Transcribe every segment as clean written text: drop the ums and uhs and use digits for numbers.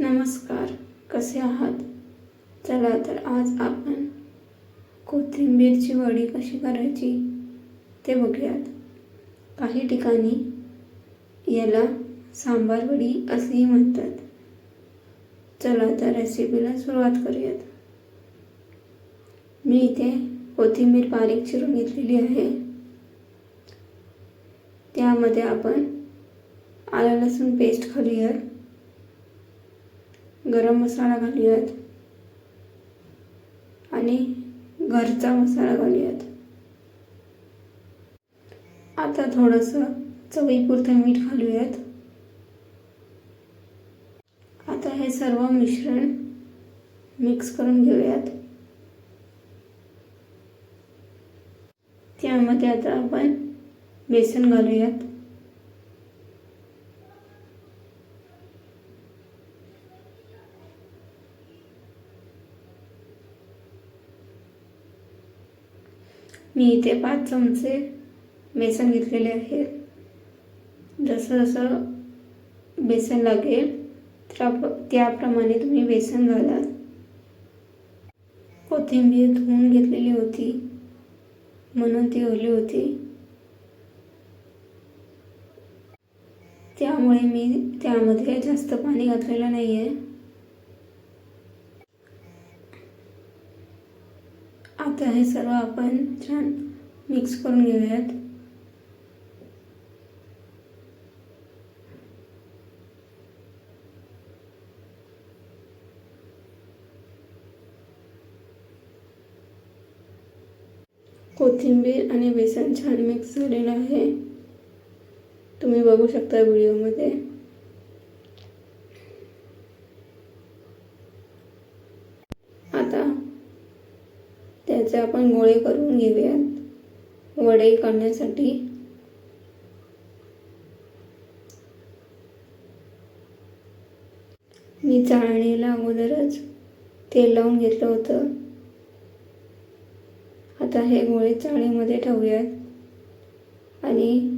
नमस्कार, कसे आहात? चला तर आज आपण कोथिंबीरची वडी कशी करायची ते बघूयात. काही ठिकाणी याला सांबार वडी असेही म्हणतात. चला तर रेसिपीला सुरुवात करूयात. मी इथे कोथिंबीर बारीक चिरून घेतलेली आहे. त्यामध्ये आपण आलं लसूण पेस्ट घालूयात, गरम मसाला घालूयात आणि घरचा मसाला घालूयात. आता थोडंसं चवीपुरतं मीठ घालूयात. आता हे सर्व मिश्रण मिक्स करून घेऊयात. त्यामध्ये आता आपण बेसन घालूयात. मी इथे 5 चमचे बेसन घेतलेले आहेत. जसं जसं बेसन लागेल त्याप्रमाणे तुम्ही बेसन घाला. कोथिंबीर धुवून घेतलेली होती म्हणून ती ओली होती, त्यामुळे मी त्यामध्ये जास्त पाणी घातलेलं नाही आहे. आता हे सर्व आपण छान मिक्स करून घेऊयात. कोथिंबीर आणि बेसन छान मिक्स झालेलं आहे, तुम्ही बघू शकता व्हिडिओमध्ये. आता त्याचे आपण गोळे करून घेऊयात वडे करण्यासाठी. मी चाळणीला अगोदरच तेल लावून घेतलं होतं. आता हे गोळे चाळणीमध्ये ठेवूयात आणि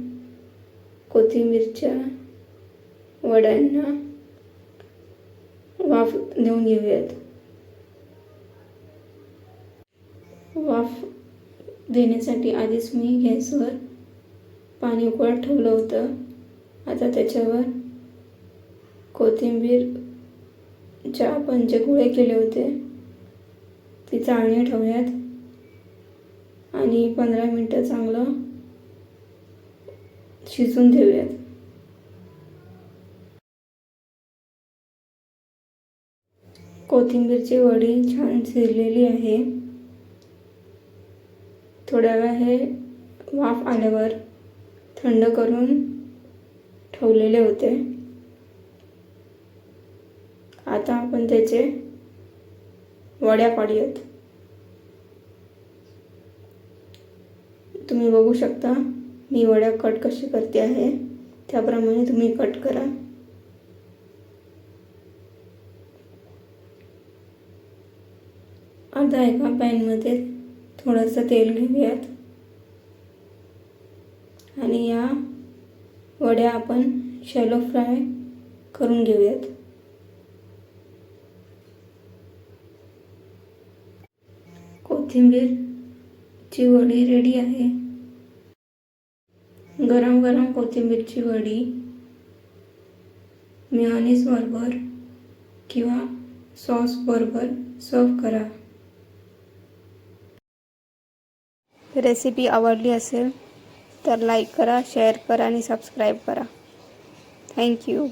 कोथिंबीरच्या वड्यांना वाफ देऊन घेऊयात. वाफ देण्यासाठी आधीच मी गॅसवर पाणी उकळत ठेवलं होतं. आता त्याच्यावर कोथिंबीरच्या आपण जे गोळे केले होते ती चाळणी ठेवूयात आणि 15 मिनटं चांगलं शिजून देऊयात. कोथिंबीरची वडी छान शिजलेली आहे. थोड्या वेळ हे वाफ आल्यावर थंड करून ठेवलेले होते. आता आपण त्याचे वड्या पाडूयात. तुम्ही बघू शकता मी वड्या कट कशी करते आहे, त्याप्रमाणे तुम्ही कट करा. आता एका पॅनमध्ये थोडंसं तेल घेऊयात आणि या वड्या आपण शॅलो फ्राय करून घेऊयात. कोथिंबीरची वडी रेडी आहे. गरम गरम कोथिंबीरची वडी मेयोनीज बरोबर किंवा सॉस बरोबर सर्व करा. रेसिपी आवडली असेल तर लाईक करा, शेअर करा आणि सबस्क्राईब करा. थँक्यू.